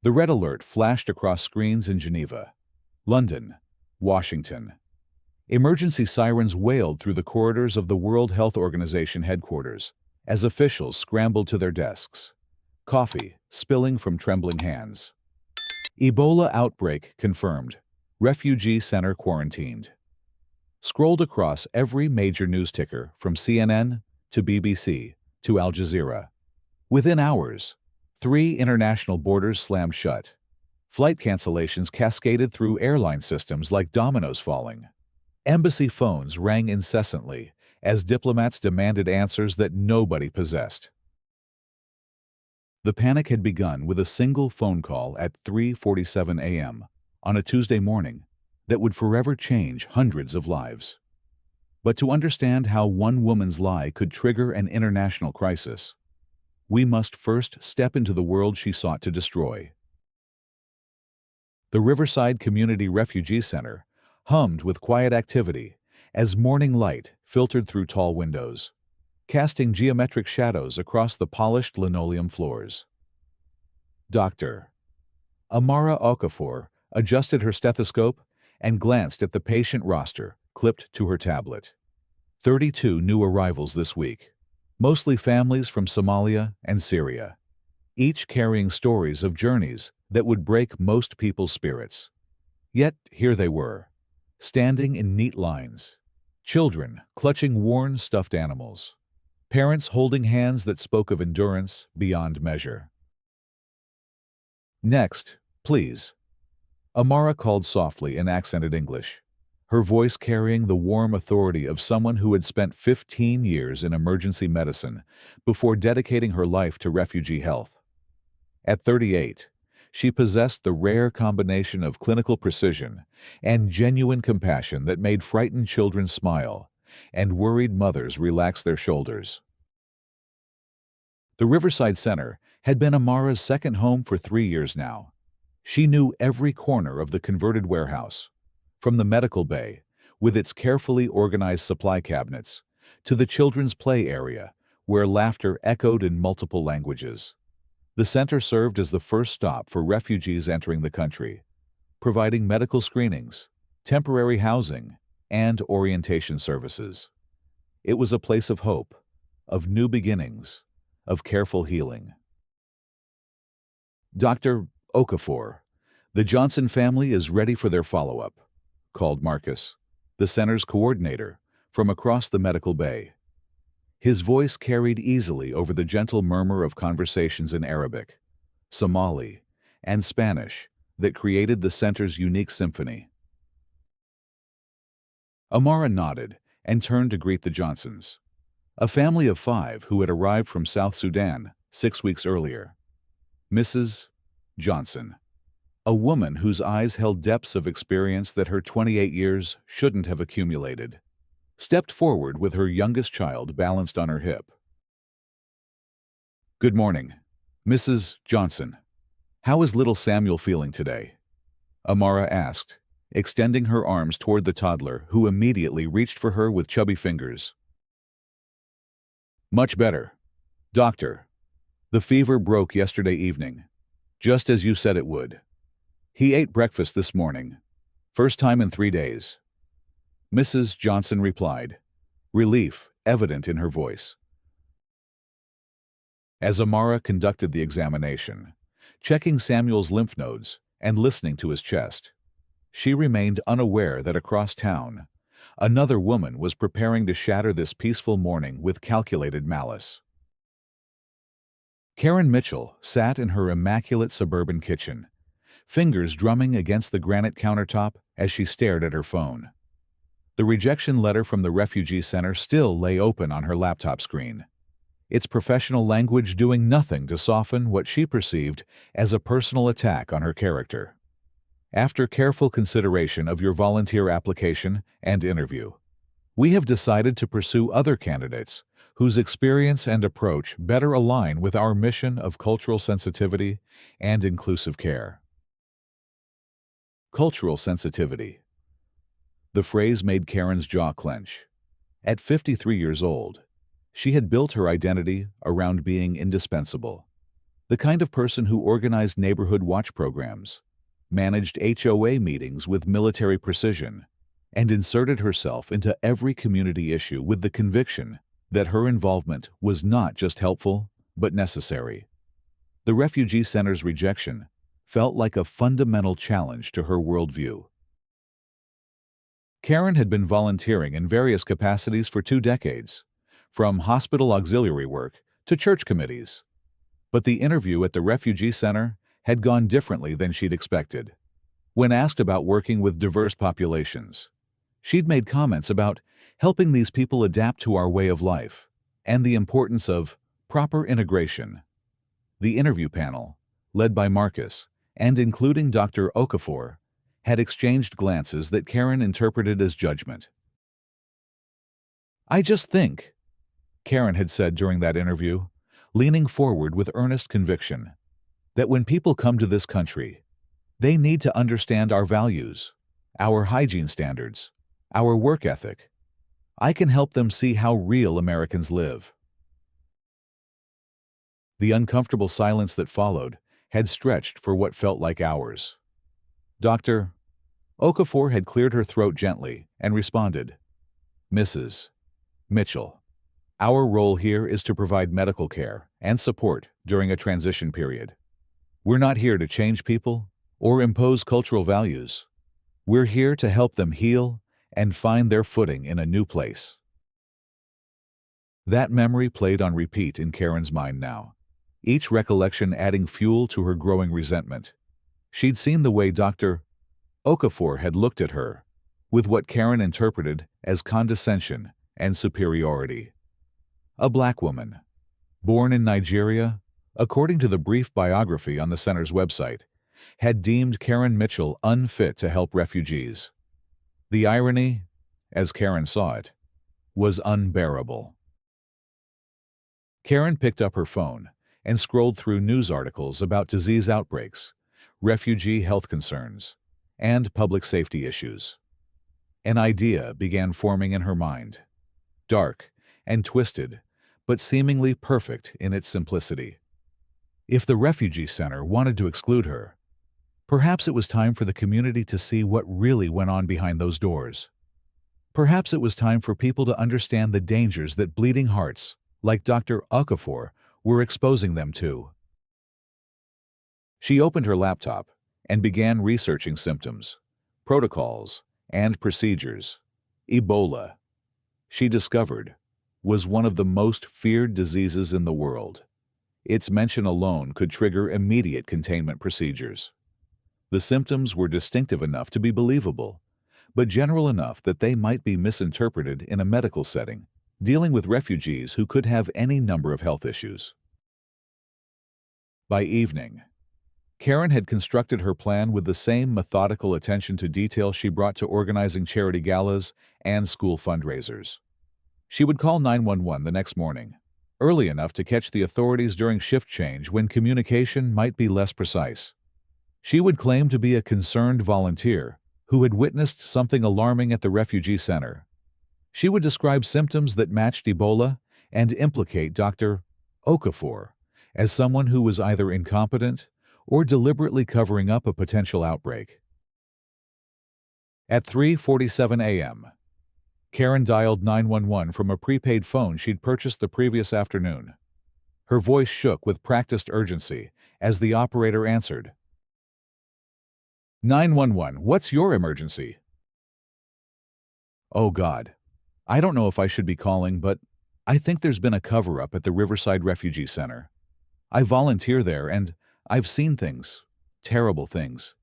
The red alert flashed across screens in Geneva, London, Washington. Emergency sirens wailed through the corridors of the World Health Organization headquarters as officials scrambled to their desks, coffee spilling from trembling hands. Ebola outbreak confirmed. Refugee center quarantined. Scrolled across every major news ticker from CNN to BBC to Al Jazeera. Within hours, 3 international borders slammed shut. Flight cancellations cascaded through airline systems like dominoes falling. Embassy phones rang incessantly as diplomats demanded answers that nobody possessed. The panic had begun with a single phone call at 3:47 a.m. on a Tuesday morning that would forever change hundreds of lives. But to understand how one woman's lie could trigger an international crisis, we must first step into the world she sought to destroy. The Riverside Community Refugee Center hummed with quiet activity as morning light filtered through tall windows, casting geometric shadows across the polished linoleum floors. Dr. Amara Okafor adjusted her stethoscope and glanced at the patient roster clipped to her tablet. 32 new arrivals this week, mostly families from Somalia and Syria, each carrying stories of journeys that would break most people's spirits. Yet here they were, standing in neat lines, children clutching worn stuffed animals, parents holding hands that spoke of endurance beyond measure. Next, please. Amara called softly in accented English, her voice carrying the warm authority of someone who had spent 15 years in emergency medicine before dedicating her life to refugee health. At 38, she possessed the rare combination of clinical precision and genuine compassion that made frightened children smile and worried mothers relax their shoulders. The Riverside Center had been Amara's second home for 3 years now. She knew every corner of the converted warehouse, from the medical bay, with its carefully organized supply cabinets, to the children's play area, where laughter echoed in multiple languages. The center served as the first stop for refugees entering the country, providing medical screenings, temporary housing, and orientation services. It was a place of hope, of new beginnings, of careful healing. Dr. Okafor, the Johnson family is ready for their follow-up, called Marcus, the center's coordinator, from across the medical bay. His voice carried easily over the gentle murmur of conversations in Arabic, Somali, and Spanish that created the center's unique symphony. Amara nodded and turned to greet the Johnsons, a family of 5 who had arrived from South Sudan 6 weeks earlier. Mrs. Johnson, a woman whose eyes held depths of experience that her 28 years shouldn't have accumulated, stepped forward with her youngest child balanced on her hip. "Good morning, Mrs. Johnson. How is little Samuel feeling today?" Amara asked, extending her arms toward the toddler, who immediately reached for her with chubby fingers. "Much better, Doctor. The fever broke yesterday evening, just as you said it would. He ate breakfast this morning, first time in 3 days." Mrs. Johnson replied, relief evident in her voice. As Amara conducted the examination, checking Samuel's lymph nodes and listening to his chest, she remained unaware that across town, another woman was preparing to shatter this peaceful morning with calculated malice. Karen Mitchell sat in her immaculate suburban kitchen, fingers drumming against the granite countertop as she stared at her phone. The rejection letter from the refugee center still lay open on her laptop screen, its professional language doing nothing to soften what she perceived as a personal attack on her character. "After careful consideration of your volunteer application and interview, we have decided to pursue other candidates whose experience and approach better align with our mission of cultural sensitivity and inclusive care." Cultural sensitivity. The phrase made Karen's jaw clench. At 53 years old, she had built her identity around being indispensable. The kind of person who organized neighborhood watch programs, managed HOA meetings with military precision, and inserted herself into every community issue with the conviction that her involvement was not just helpful, but necessary. The refugee center's rejection felt like a fundamental challenge to her worldview. Karen had been volunteering in various capacities for 2 decades, from hospital auxiliary work to church committees. But the interview at the refugee center had gone differently than she'd expected. When asked about working with diverse populations, she'd made comments about helping these people adapt to our way of life and the importance of proper integration. The interview panel, led by Marcus and including Dr. Okafor, had exchanged glances that Karen interpreted as judgment. "I just think," Karen had said during that interview, leaning forward with earnest conviction, "that when people come to this country, they need to understand our values, our hygiene standards, our work ethic. I can help them see how real Americans live." The uncomfortable silence that followed had stretched for what felt like hours. Dr. Okafor had cleared her throat gently and responded, "Mrs. Mitchell, our role here is to provide medical care and support during a transition period. We're not here to change people or impose cultural values. We're here to help them heal and find their footing in a new place." That memory played on repeat in Karen's mind now, each recollection adding fuel to her growing resentment. She'd seen the way Dr. Okafor had looked at her, with what Karen interpreted as condescension and superiority. A black woman, born in Nigeria, according to the brief biography on the center's website, had deemed Karen Mitchell unfit to help refugees. The irony, as Karen saw it, was unbearable. Karen picked up her phone and scrolled through news articles about disease outbreaks, refugee health concerns, and public safety issues. An idea began forming in her mind, dark and twisted, but seemingly perfect in its simplicity. If the refugee center wanted to exclude her, perhaps it was time for the community to see what really went on behind those doors. Perhaps it was time for people to understand the dangers that bleeding hearts, like Dr. Okafor, were exposing them to. She opened her laptop and began researching symptoms, protocols, and procedures. Ebola, she discovered, was one of the most feared diseases in the world. Its mention alone could trigger immediate containment procedures. The symptoms were distinctive enough to be believable, but general enough that they might be misinterpreted in a medical setting, dealing with refugees who could have any number of health issues. By evening, Karen had constructed her plan with the same methodical attention to detail she brought to organizing charity galas and school fundraisers. She would call 911 the next morning, early enough to catch the authorities during shift change when communication might be less precise. She would claim to be a concerned volunteer who had witnessed something alarming at the refugee center. She would describe symptoms that matched Ebola and implicate Dr. Okafor as someone who was either incompetent or deliberately covering up a potential outbreak. At 3:47 a.m., Karen dialed 911 from a prepaid phone she'd purchased the previous afternoon. Her voice shook with practiced urgency as the operator answered. 911, what's your emergency? Oh God, I don't know if I should be calling, but I think there's been a cover-up at the Riverside Refugee Center. I volunteer there and I've seen things, terrible things.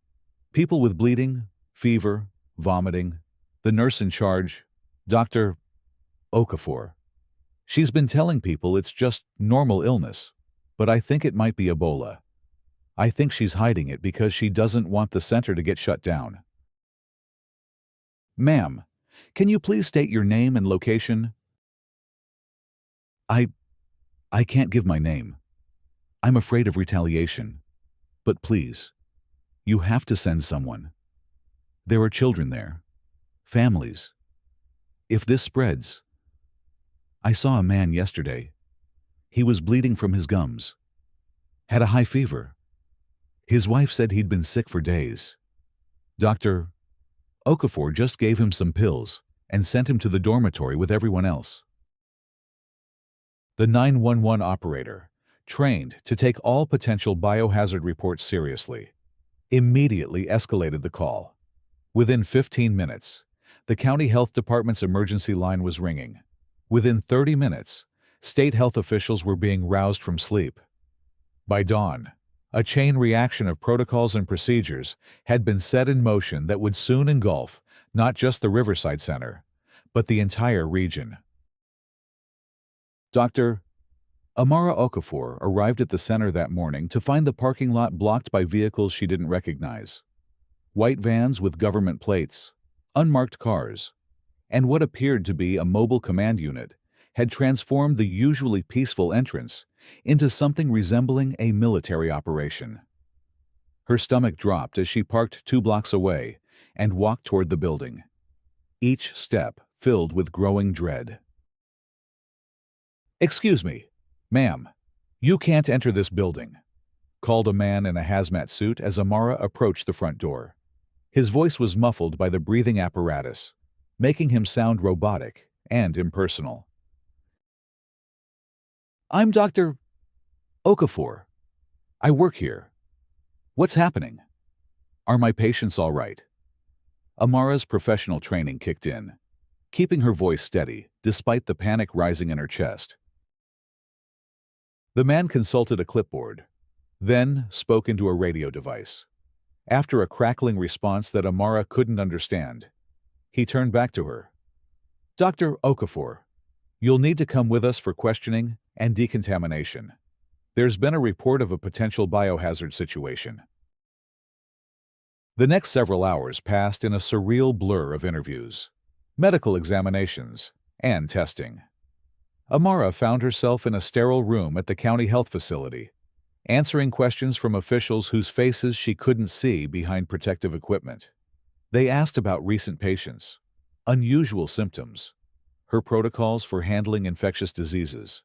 People with bleeding, fever, vomiting. The nurse in charge, Dr. Okafor. She's been telling people it's just normal illness, but I think it might be Ebola. I think she's hiding it because she doesn't want the center to get shut down. Ma'am, can you please state your name and location? I can't give my name. I'm afraid of retaliation. But please, you have to send someone. There are children there. Families. If this spreads. I saw a man yesterday. He was bleeding from his gums. Had a high fever. His wife said he'd been sick for days. Dr. Okafor just gave him some pills and sent him to the dormitory with everyone else. The 911 operator, trained to take all potential biohazard reports seriously, immediately escalated the call. Within 15 minutes, the county health department's emergency line was ringing. Within 30 minutes, state health officials were being roused from sleep. By dawn, a chain reaction of protocols and procedures had been set in motion that would soon engulf not just the Riverside Center, but the entire region. Dr. Amara Okafor arrived at the center that morning to find the parking lot blocked by vehicles she didn't recognize. White vans with government plates, unmarked cars, and what appeared to be a mobile command unit had transformed the usually peaceful entrance into something resembling a military operation. Her stomach dropped as she parked 2 blocks away and walked toward the building, each step filled with growing dread. "Excuse me, ma'am, you can't enter this building," called a man in a hazmat suit as Amara approached the front door. His voice was muffled by the breathing apparatus, making him sound robotic and impersonal. "I'm Dr. Okafor. I work here. What's happening? Are my patients all right?" Amara's professional training kicked in, keeping her voice steady despite the panic rising in her chest. The man consulted a clipboard, then spoke into a radio device. After a crackling response that Amara couldn't understand, he turned back to her. "Dr. Okafor, you'll need to come with us for questioning and decontamination. There's been a report of a potential biohazard situation." The next several hours passed in a surreal blur of interviews, medical examinations, and testing. Amara found herself in a sterile room at the county health facility, answering questions from officials whose faces she couldn't see behind protective equipment. They asked about recent patients, unusual symptoms, her protocols for handling infectious diseases.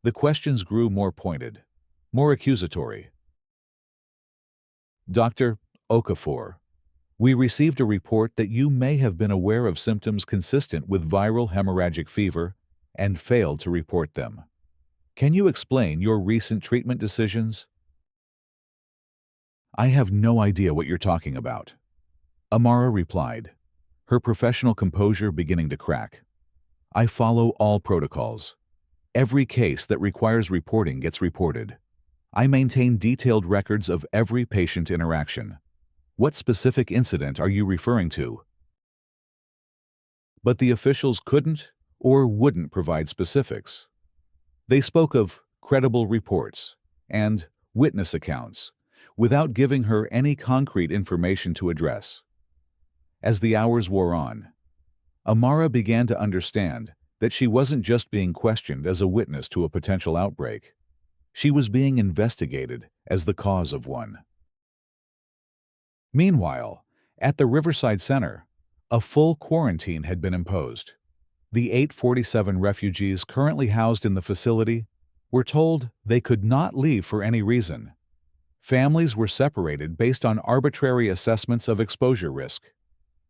The questions grew more pointed, more accusatory. "Dr. Okafor, we received a report that you may have been aware of symptoms consistent with viral hemorrhagic fever and failed to report them. Can you explain your recent treatment decisions?" "I have no idea what you're talking about," Amara replied, her professional composure beginning to crack. "I follow all protocols. Every case that requires reporting gets reported. I maintain detailed records of every patient interaction. What specific incident are you referring to?" But the officials couldn't or wouldn't provide specifics. They spoke of credible reports and witness accounts without giving her any concrete information to address. As the hours wore on, Amara began to understand that she wasn't just being questioned as a witness to a potential outbreak. She was being investigated as the cause of one. Meanwhile, at the Riverside Center, a full quarantine had been imposed. The 847 refugees currently housed in the facility were told they could not leave for any reason. Families were separated based on arbitrary assessments of exposure risk.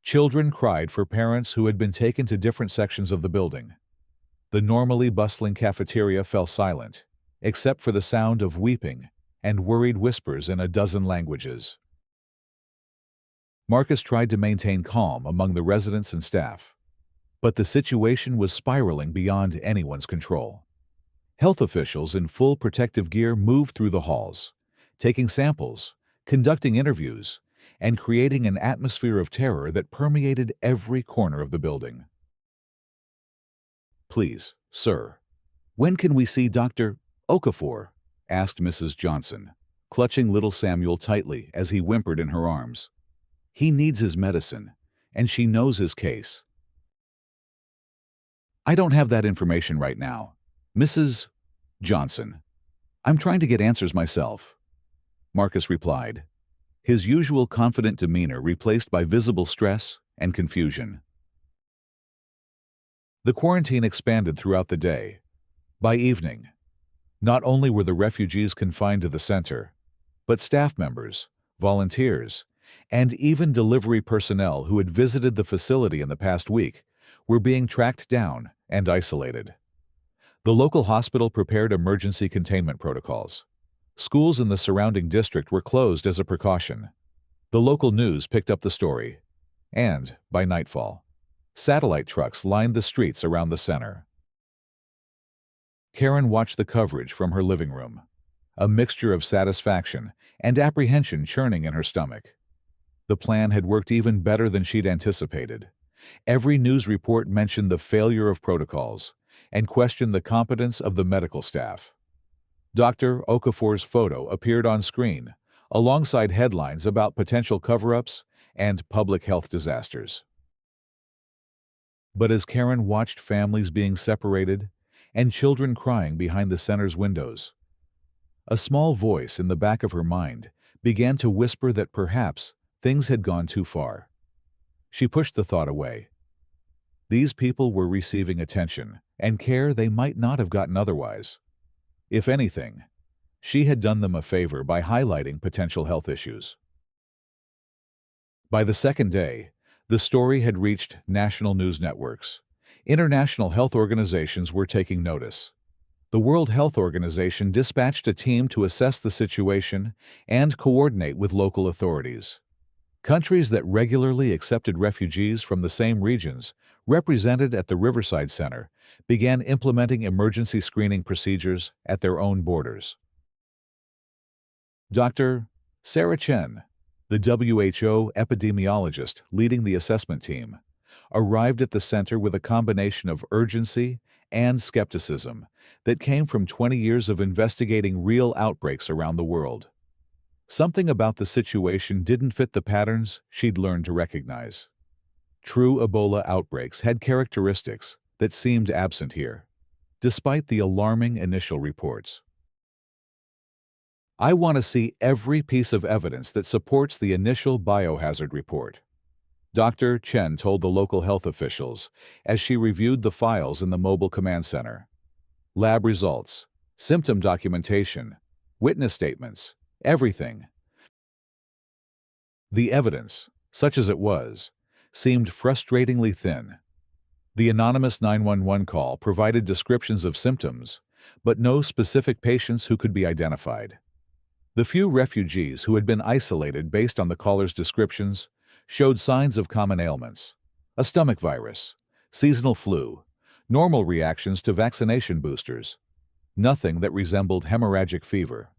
Children cried for parents who had been taken to different sections of the building. The normally bustling cafeteria fell silent, except for the sound of weeping and worried whispers in a dozen languages. Marcus tried to maintain calm among the residents and staff, but the situation was spiraling beyond anyone's control. Health officials in full protective gear moved through the halls, taking samples, conducting interviews, and creating an atmosphere of terror that permeated every corner of the building. "Please, sir, when can we see Dr. Okafor?" asked Mrs. Johnson, clutching little Samuel tightly as he whimpered in her arms. "He needs his medicine, and she knows his case." "I don't have that information right now, Mrs. Johnson. I'm trying to get answers myself," Marcus replied, his usual confident demeanor replaced by visible stress and confusion. The quarantine expanded throughout the day. By evening, Not only were the refugees confined to the center, but staff members, volunteers, and even delivery personnel who had visited the facility in the past week were being tracked down and isolated. The local hospital prepared emergency containment protocols. Schools in the surrounding district were closed as a precaution. The local news picked up the story, and, by nightfall, satellite trucks lined the streets around the center. Karen watched the coverage from her living room, a mixture of satisfaction and apprehension churning in her stomach. The plan had worked even better than she'd anticipated. Every news report mentioned the failure of protocols and questioned the competence of the medical staff. Dr. Okafor's photo appeared on screen, alongside headlines about potential cover-ups and public health disasters. But as Karen watched families being separated and children crying behind the center's windows, a small voice in the back of her mind began to whisper that perhaps things had gone too far. She pushed the thought away. These people were receiving attention and care they might not have gotten otherwise. If anything, she had done them a favor by highlighting potential health issues. By the second day, the story had reached national news networks. International health organizations were taking notice. The World Health Organization dispatched a team to assess the situation and coordinate with local authorities. Countries that regularly accepted refugees from the same regions, represented at the Riverside Center, began implementing emergency screening procedures at their own borders. Dr. Sarah Chen, the WHO epidemiologist leading the assessment team, arrived at the center with a combination of urgency and skepticism that came from 20 years of investigating real outbreaks around the world. Something about the situation didn't fit the patterns she'd learned to recognize. True Ebola outbreaks had characteristics that seemed absent here, despite the alarming initial reports. "I want to see every piece of evidence that supports the initial biohazard report," Dr. Chen told the local health officials as she reviewed the files in the mobile command center. Lab results, symptom documentation, witness statements, everything. The evidence, such as it was, seemed frustratingly thin. The anonymous 911 call provided descriptions of symptoms, but no specific patients who could be identified. The few refugees who had been isolated based on the caller's descriptions showed signs of common ailments: a stomach virus, seasonal flu, normal reactions to vaccination boosters, nothing that resembled hemorrhagic fever.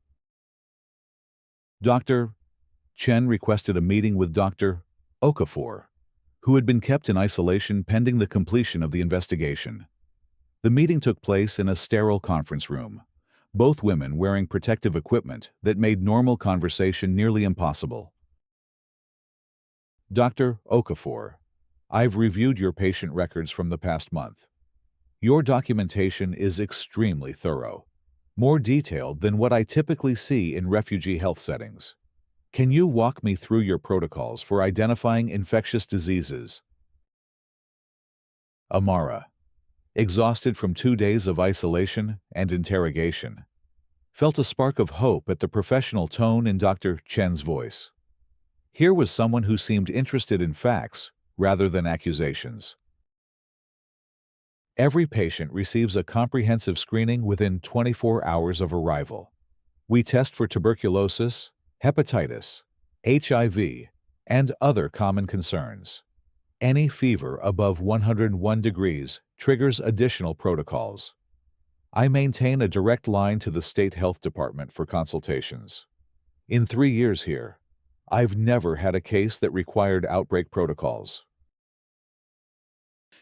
Dr. Chen requested a meeting with Dr. Okafor, who had been kept in isolation pending the completion of the investigation. The meeting took place in a sterile conference room, both women wearing protective equipment that made normal conversation nearly impossible. "Dr. Okafor, I've reviewed your patient records from the past month. Your documentation is extremely thorough, more detailed than what I typically see in refugee health settings. Can you walk me through your protocols for identifying infectious diseases?" Amara, exhausted from 2 days of isolation and interrogation, felt a spark of hope at the professional tone in Dr. Chen's voice. Here was someone who seemed interested in facts rather than accusations. Every patient receives a comprehensive screening within 24 hours of arrival. We test for tuberculosis, hepatitis, HIV, and other common concerns. Any fever above 101 degrees triggers additional protocols. I maintain a direct line to the state health department for consultations. In 3 years here, I've never had a case that required outbreak protocols.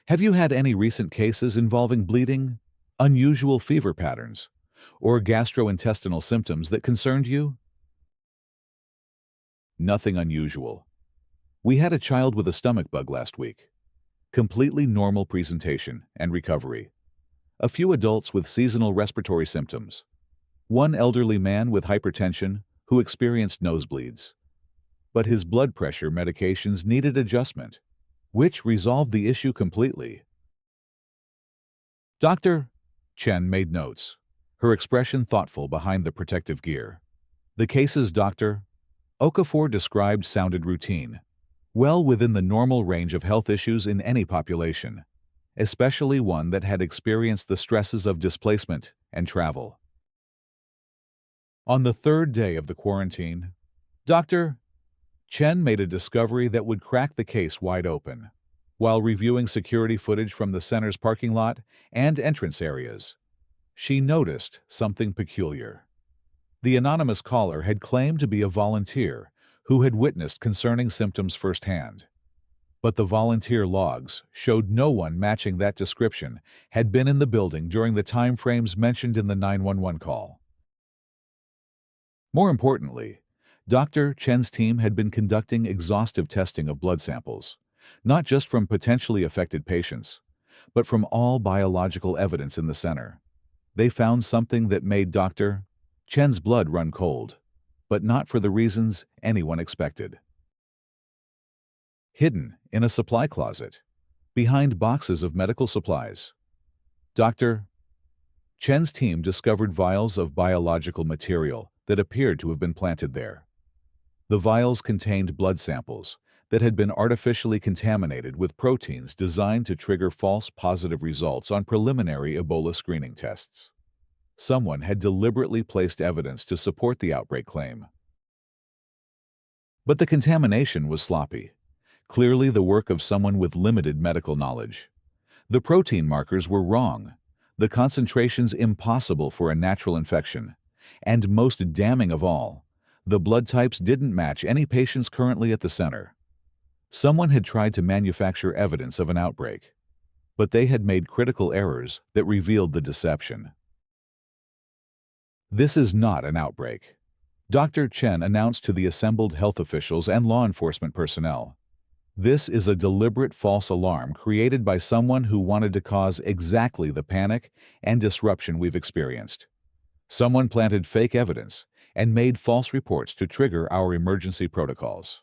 Have you had any recent cases involving bleeding, unusual fever patterns, or gastrointestinal symptoms that concerned you? Nothing unusual. We had a child with a stomach bug last week. Completely normal presentation and recovery. A few adults with seasonal respiratory symptoms. One elderly man with hypertension who experienced nosebleeds. But his blood pressure medications needed adjustment, which resolved the issue completely. Dr. Chen made notes, her expression thoughtful behind the protective gear. The cases Dr. Okafor described sounded routine, well within the normal range of health issues in any population, especially one that had experienced the stresses of displacement and travel. On the third day of the quarantine, Dr. Chen made a discovery that would crack the case wide open. While reviewing security footage from the center's parking lot and entrance areas, she noticed something peculiar. The anonymous caller had claimed to be a volunteer who had witnessed concerning symptoms firsthand. But the volunteer logs showed no one matching that description had been in the building during the time frames mentioned in the 911 call. More importantly, Dr. Chen's team had been conducting exhaustive testing of blood samples, not just from potentially affected patients, but from all biological evidence in the center. They found something that made Dr. Chen's blood run cold, but not for the reasons anyone expected. Hidden in a supply closet, behind boxes of medical supplies, Dr. Chen's team discovered vials of biological material that appeared to have been planted there. The vials contained blood samples that had been artificially contaminated with proteins designed to trigger false positive results on preliminary Ebola screening tests. Someone had deliberately placed evidence to support the outbreak claim. But the contamination was sloppy, clearly the work of someone with limited medical knowledge. The protein markers were wrong, the concentrations impossible for a natural infection, and most damning of all, the blood types didn't match any patients currently at the center. Someone had tried to manufacture evidence of an outbreak, but they had made critical errors that revealed the deception. This is not an outbreak, Dr. Chen announced to the assembled health officials and law enforcement personnel. This is a deliberate false alarm created by someone who wanted to cause exactly the panic and disruption we've experienced. Someone planted fake evidence and made false reports to trigger our emergency protocols.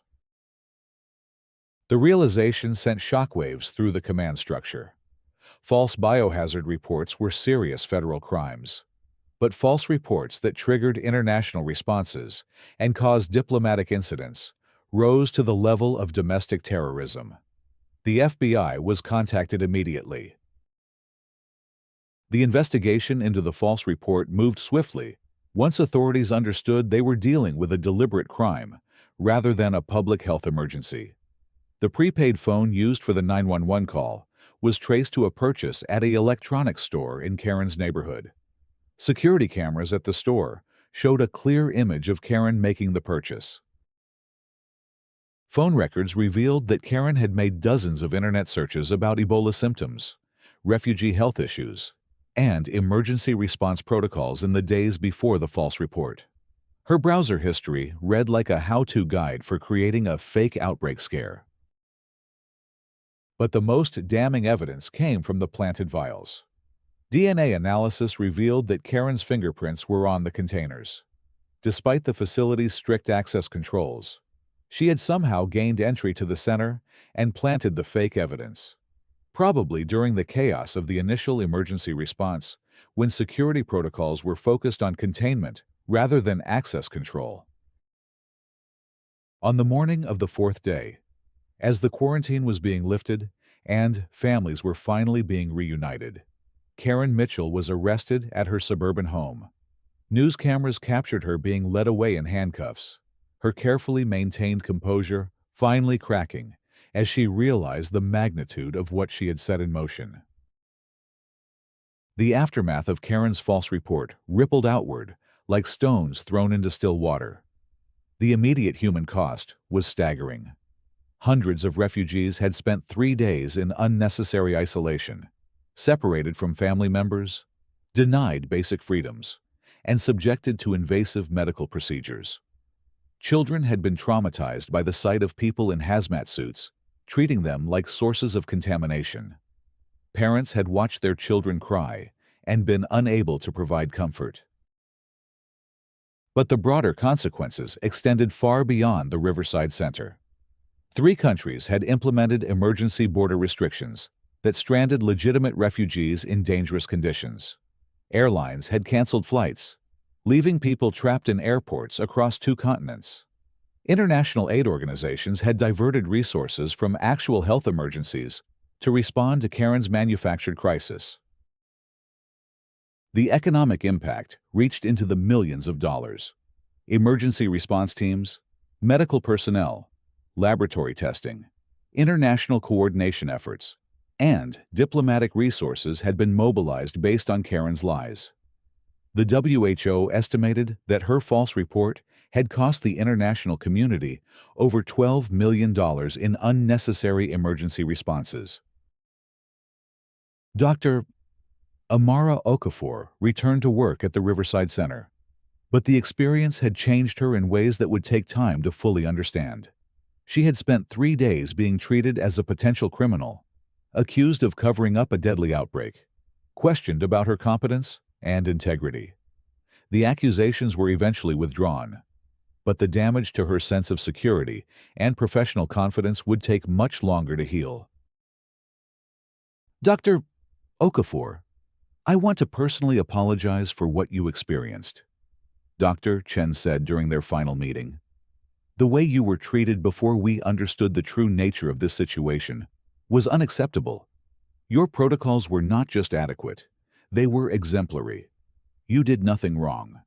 The realization sent shockwaves through the command structure. False biohazard reports were serious federal crimes, but false reports that triggered international responses and caused diplomatic incidents rose to the level of domestic terrorism. The FBI was contacted immediately. The investigation into the false report moved swiftly once authorities understood they were dealing with a deliberate crime rather than a public health emergency. The prepaid phone used for the 911 call was traced to a purchase at an electronics store in Karen's neighborhood. Security cameras at the store showed a clear image of Karen making the purchase. Phone records revealed that Karen had made dozens of internet searches about Ebola symptoms, refugee health issues, and emergency response protocols in the days before the false report. Her browser history read like a how-to guide for creating a fake outbreak scare. But the most damning evidence came from the planted vials. DNA analysis revealed that Karen's fingerprints were on the containers. Despite the facility's strict access controls, she had somehow gained entry to the center and planted the fake evidence. Probably during the chaos of the initial emergency response, when security protocols were focused on containment rather than access control. On the morning of the fourth day, as the quarantine was being lifted and families were finally being reunited, Karen Mitchell was arrested at her suburban home. News cameras captured her being led away in handcuffs, her carefully maintained composure finally cracking as she realized the magnitude of what she had set in motion. The aftermath of Karen's false report rippled outward like stones thrown into still water. The immediate human cost was staggering. Hundreds of refugees had spent 3 days in unnecessary isolation, separated from family members, denied basic freedoms, and subjected to invasive medical procedures. Children had been traumatized by the sight of people in hazmat suits, treating them like sources of contamination. Parents had watched their children cry and been unable to provide comfort. But the broader consequences extended far beyond the Riverside Center. 3 countries had implemented emergency border restrictions that stranded legitimate refugees in dangerous conditions. Airlines had canceled flights, leaving people trapped in airports across 2 continents. International aid organizations had diverted resources from actual health emergencies to respond to Karen's manufactured crisis. The economic impact reached into the millions of dollars. Emergency response teams, medical personnel, laboratory testing, international coordination efforts, and diplomatic resources had been mobilized based on Karen's lies. The WHO estimated that her false report had cost the international community over $12 million in unnecessary emergency responses. Dr. Amara Okafor returned to work at the Riverside Center, but the experience had changed her in ways that would take time to fully understand. She had spent 3 days being treated as a potential criminal, accused of covering up a deadly outbreak, questioned about her competence and integrity. The accusations were eventually withdrawn, but the damage to her sense of security and professional confidence would take much longer to heal. Dr. Okafor, I want to personally apologize for what you experienced, Dr. Chen said during their final meeting. The way you were treated before we understood the true nature of this situation was unacceptable. Your protocols were not just adequate, they were exemplary. You did nothing wrong.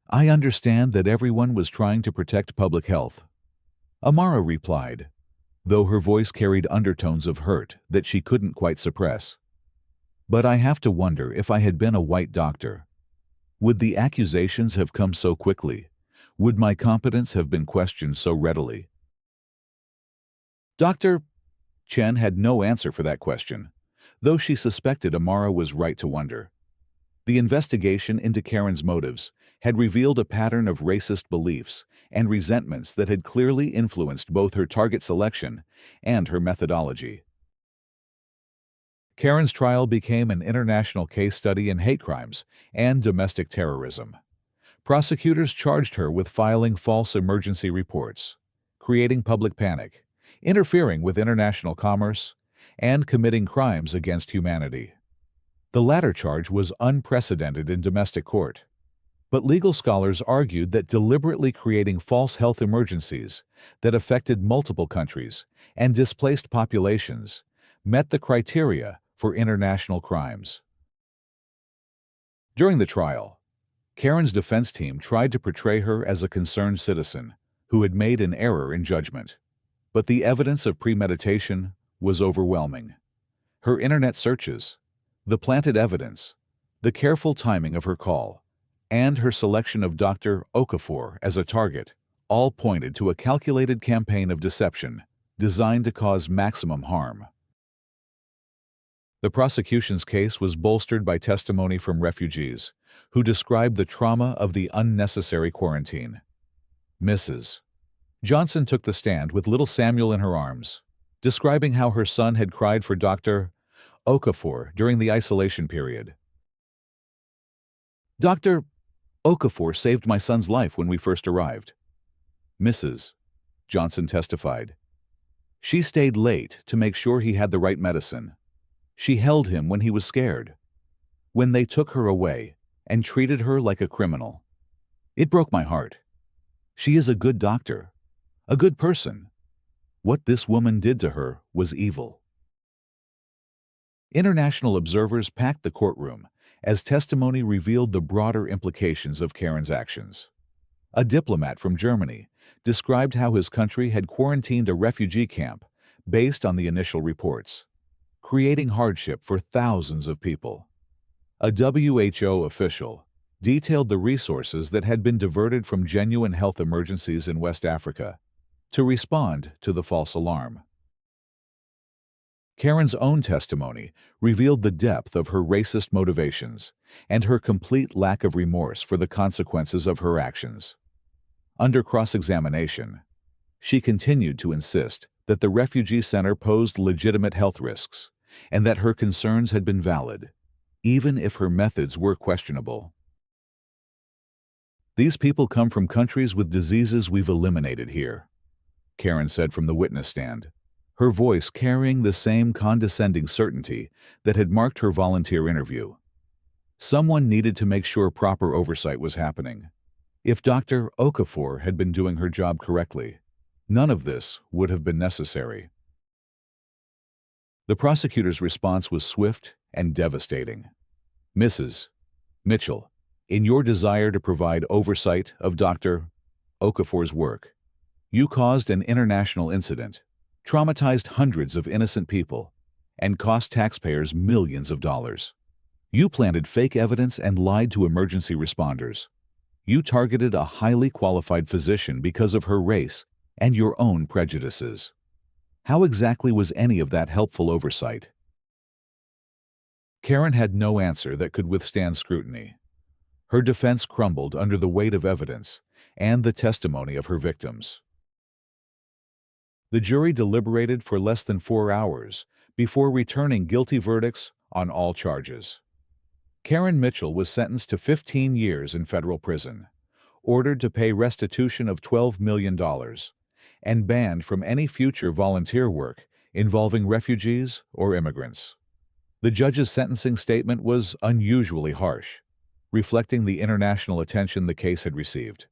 I understand that everyone was trying to protect public health, Amara replied, though her voice carried undertones of hurt that she couldn't quite suppress. But I have to wonder, if I had been a white doctor, would the accusations have come so quickly? Would my competence have been questioned so readily? Dr. Chen had no answer for that question, though she suspected Amara was right to wonder. The investigation into Karen's motives had revealed a pattern of racist beliefs and resentments that had clearly influenced both her target selection and her methodology. Karen's trial became an international case study in hate crimes and domestic terrorism. Prosecutors charged her with filing false emergency reports, creating public panic, interfering with international commerce, and committing crimes against humanity. The latter charge was unprecedented in domestic court, but legal scholars argued that deliberately creating false health emergencies that affected multiple countries and displaced populations met the criteria for international crimes. During the trial, Karen's defense team tried to portray her as a concerned citizen who had made an error in judgment, but the evidence of premeditation was overwhelming. Her internet searches, the planted evidence, the careful timing of her call, and her selection of Dr. Okafor as a target all pointed to a calculated campaign of deception designed to cause maximum harm. The prosecution's case was bolstered by testimony from refugees who described the trauma of the unnecessary quarantine. Mrs. Johnson took the stand with little Samuel in her arms, describing how her son had cried for Dr. Okafor during the isolation period. Dr. Okafor saved my son's life when we first arrived, Mrs. Johnson testified. She stayed late to make sure he had the right medicine. She held him when he was scared. When they took her away and treated her like a criminal, it broke my heart. She is a good doctor, a good person. What this woman did to her was evil. International observers packed the courtroom as testimony revealed the broader implications of Karen's actions. A diplomat from Germany described how his country had quarantined a refugee camp based on the initial reports, creating hardship for thousands of people. A WHO official detailed the resources that had been diverted from genuine health emergencies in West Africa to respond to the false alarm. Karen's own testimony revealed the depth of her racist motivations and her complete lack of remorse for the consequences of her actions. Under cross-examination, she continued to insist that the refugee center posed legitimate health risks and that her concerns had been valid, even if her methods were questionable. These people come from countries with diseases we've eliminated here, Karen said from the witness stand, her voice carrying the same condescending certainty that had marked her volunteer interview. Someone needed to make sure proper oversight was happening. If Dr. Okafor had been doing her job correctly, none of this would have been necessary. The prosecutor's response was swift and devastating. Mrs. Mitchell, in your desire to provide oversight of Dr. Okafor's work, you caused an international incident, traumatized hundreds of innocent people, and cost taxpayers millions of dollars. You planted fake evidence and lied to emergency responders. You targeted a highly qualified physician because of her race and your own prejudices. How exactly was any of that helpful oversight? Karen had no answer that could withstand scrutiny. Her defense crumbled under the weight of evidence and the testimony of her victims. The jury deliberated for less than 4 hours before returning guilty verdicts on all charges. Karen Mitchell was sentenced to 15 years in federal prison, ordered to pay restitution of $12 million, and banned from any future volunteer work involving refugees or immigrants. The judge's sentencing statement was unusually harsh, reflecting the international attention the case had received.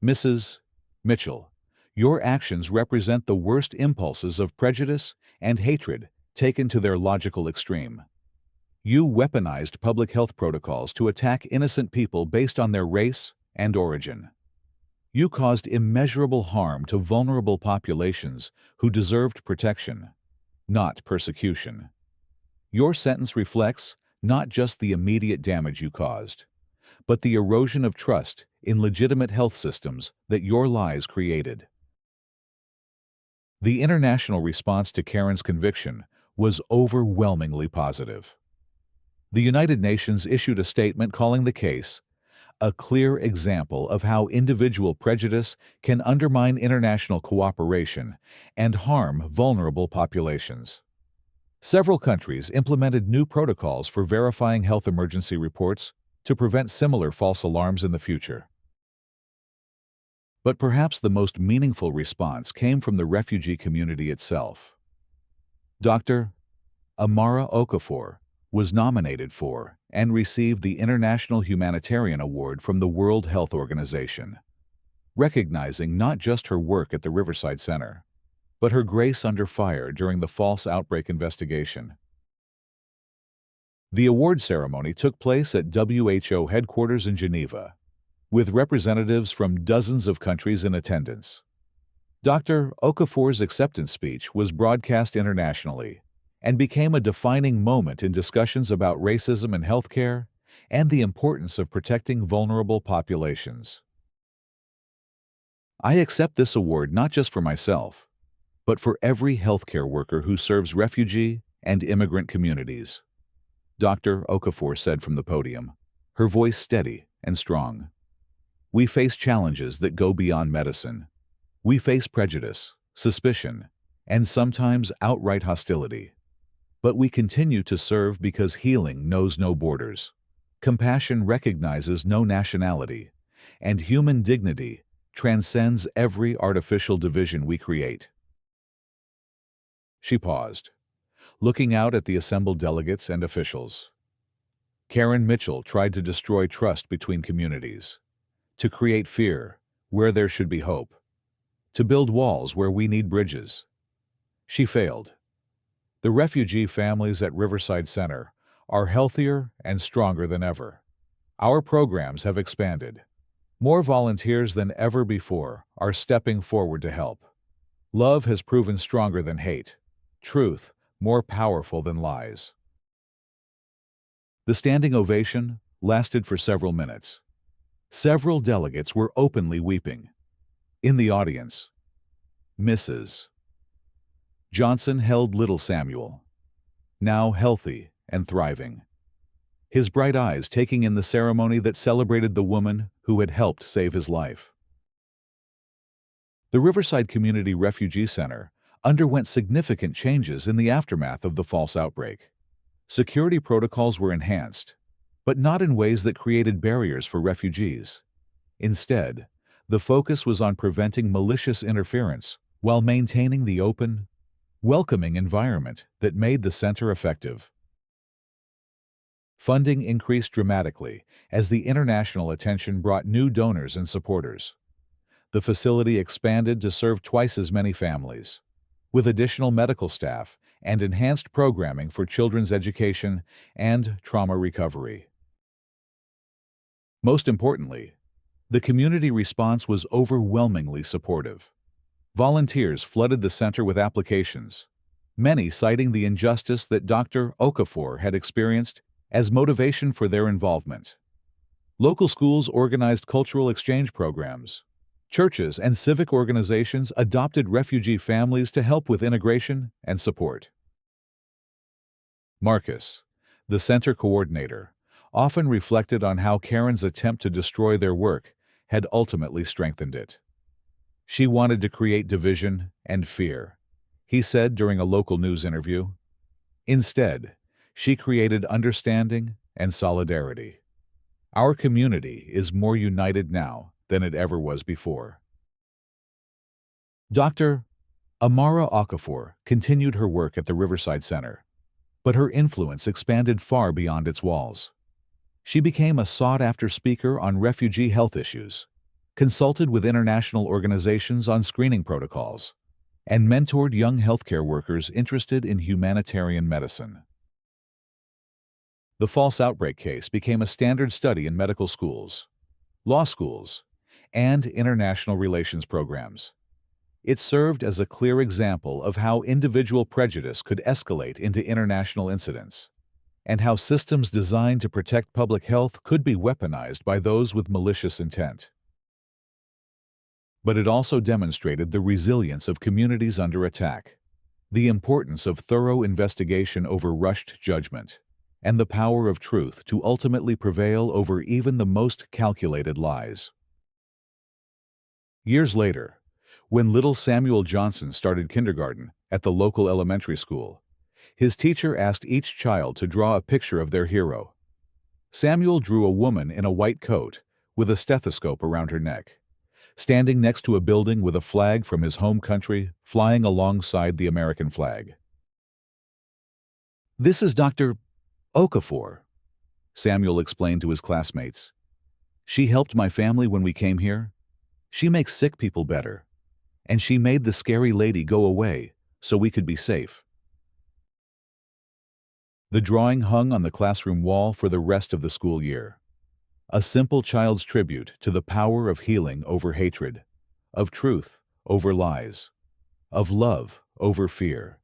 Mrs. Mitchell, your actions represent the worst impulses of prejudice and hatred taken to their logical extreme. You weaponized public health protocols to attack innocent people based on their race and origin. You caused immeasurable harm to vulnerable populations who deserved protection, not persecution. Your sentence reflects not just the immediate damage you caused, but the erosion of trust in legitimate health systems that your lies created. The international response to Karen's conviction was overwhelmingly positive. The United Nations issued a statement calling the case a clear example of how individual prejudice can undermine international cooperation and harm vulnerable populations. Several countries implemented new protocols for verifying health emergency reports to prevent similar false alarms in the future. But perhaps the most meaningful response came from the refugee community itself. Dr. Amara Okafor was nominated for and received the International Humanitarian Award from the World Health Organization, recognizing not just her work at the Riverside Center, but her grace under fire during the false outbreak investigation. The award ceremony took place at WHO headquarters in Geneva, with representatives from dozens of countries in attendance. Dr. Okafor's acceptance speech was broadcast internationally and became a defining moment in discussions about racism in healthcare and the importance of protecting vulnerable populations. I accept this award not just for myself, but for every healthcare worker who serves refugee and immigrant communities, Dr. Okafor said from the podium, her voice steady and strong. We face challenges that go beyond medicine. We face prejudice, suspicion, and sometimes outright hostility. But we continue to serve because healing knows no borders. Compassion recognizes no nationality, and human dignity transcends every artificial division we create. She paused, looking out at the assembled delegates and officials. Karen Mitchell tried to destroy trust between communities, to create fear where there should be hope, to build walls where we need bridges. She failed. The refugee families at Riverside Center are healthier and stronger than ever. Our programs have expanded. More volunteers than ever before are stepping forward to help. Love has proven stronger than hate, truth more powerful than lies. The standing ovation lasted for several minutes. Several delegates were openly weeping. In the audience, Mrs. Johnson held little Samuel, now healthy and thriving, his bright eyes taking in the ceremony that celebrated the woman who had helped save his life. The Riverside Community Refugee Center underwent significant changes in the aftermath of the false outbreak. Security protocols were enhanced, but not in ways that created barriers for refugees. Instead, the focus was on preventing malicious interference while maintaining the open, welcoming environment that made the center effective. Funding increased dramatically as the international attention brought new donors and supporters. The facility expanded to serve twice as many families, with additional medical staff and enhanced programming for children's education and trauma recovery. Most importantly, the community response was overwhelmingly supportive. Volunteers flooded the center with applications, many citing the injustice that Dr. Okafor had experienced as motivation for their involvement. Local schools organized cultural exchange programs. Churches and civic organizations adopted refugee families to help with integration and support. Marcus, the center coordinator, often reflected on how Karen's attempt to destroy their work had ultimately strengthened it. She wanted to create division and fear, he said during a local news interview. Instead, she created understanding and solidarity. Our community is more united now than it ever was before. Dr. Amara Okafor continued her work at the Riverside Center, but her influence expanded far beyond its walls. She became a sought-after speaker on refugee health issues, consulted with international organizations on screening protocols, and mentored young healthcare workers interested in humanitarian medicine. The false outbreak case became a standard study in medical schools, law schools, and international relations programs. It served as a clear example of how individual prejudice could escalate into international incidents, and how systems designed to protect public health could be weaponized by those with malicious intent. But it also demonstrated the resilience of communities under attack, the importance of thorough investigation over rushed judgment, and the power of truth to ultimately prevail over even the most calculated lies. Years later, when little Samuel Johnson started kindergarten at the local elementary school, his teacher asked each child to draw a picture of their hero. Samuel drew a woman in a white coat with a stethoscope around her neck, standing next to a building with a flag from his home country flying alongside the American flag. "This is Dr. Okafor," Samuel explained to his classmates. "She helped my family when we came here. She makes sick people better. And she made the scary lady go away so we could be safe." The drawing hung on the classroom wall for the rest of the school year. A simple child's tribute to the power of healing over hatred, of truth over lies, of love over fear.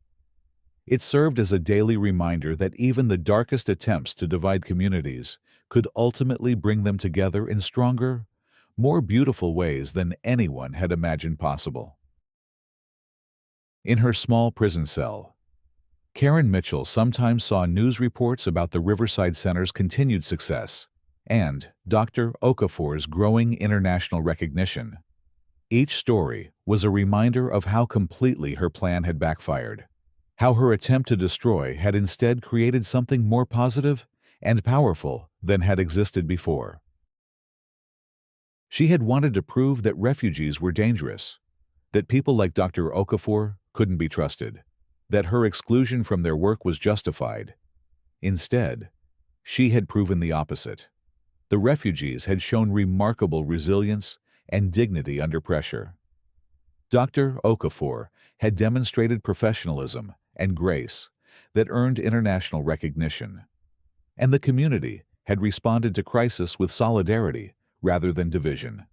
It served as a daily reminder that even the darkest attempts to divide communities could ultimately bring them together in stronger, more beautiful ways than anyone had imagined possible. In her small prison cell, Karen Mitchell sometimes saw news reports about the Riverside Center's continued success and Dr. Okafor's growing international recognition. Each story was a reminder of how completely her plan had backfired, how her attempt to destroy had instead created something more positive and powerful than had existed before. She had wanted to prove that refugees were dangerous, that people like Dr. Okafor couldn't be trusted, that her exclusion from their work was justified. Instead, she had proven the opposite. The refugees had shown remarkable resilience and dignity under pressure. Dr. Okafor had demonstrated professionalism and grace that earned international recognition, and the community had responded to crisis with solidarity rather than division.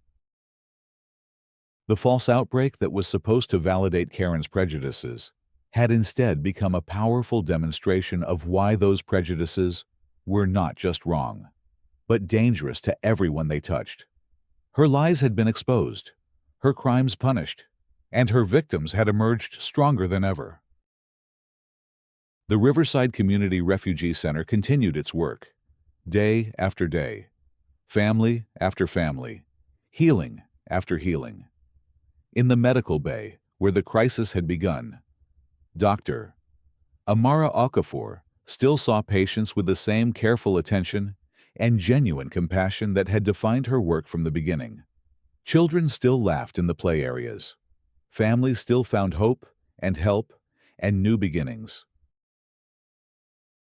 The false outbreak that was supposed to validate Karen's prejudices had instead become a powerful demonstration of why those prejudices were not just wrong, but dangerous to everyone they touched. Her lies had been exposed, her crimes punished, and her victims had emerged stronger than ever. The Riverside Community Refugee Center continued its work, day after day, family after family, healing after healing. In the medical bay, where the crisis had begun, Dr. Amara Okafor still saw patients with the same careful attention and genuine compassion that had defined her work from the beginning. Children still laughed in the play areas. Families still found hope and help and new beginnings.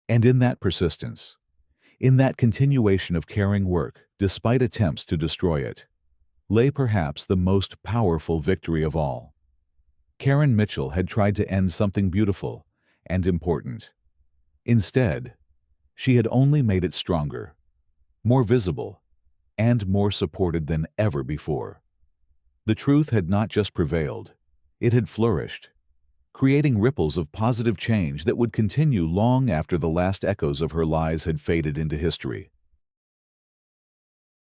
And in that persistence, In that continuation of caring work, despite attempts to destroy it, lay perhaps the most powerful victory of all. Karen Mitchell had tried to end something beautiful and important. Instead, she had only made it stronger, more visible, and more supported than ever before. The truth had not just prevailed, it had flourished, creating ripples of positive change that would continue long after the last echoes of her lies had faded into history.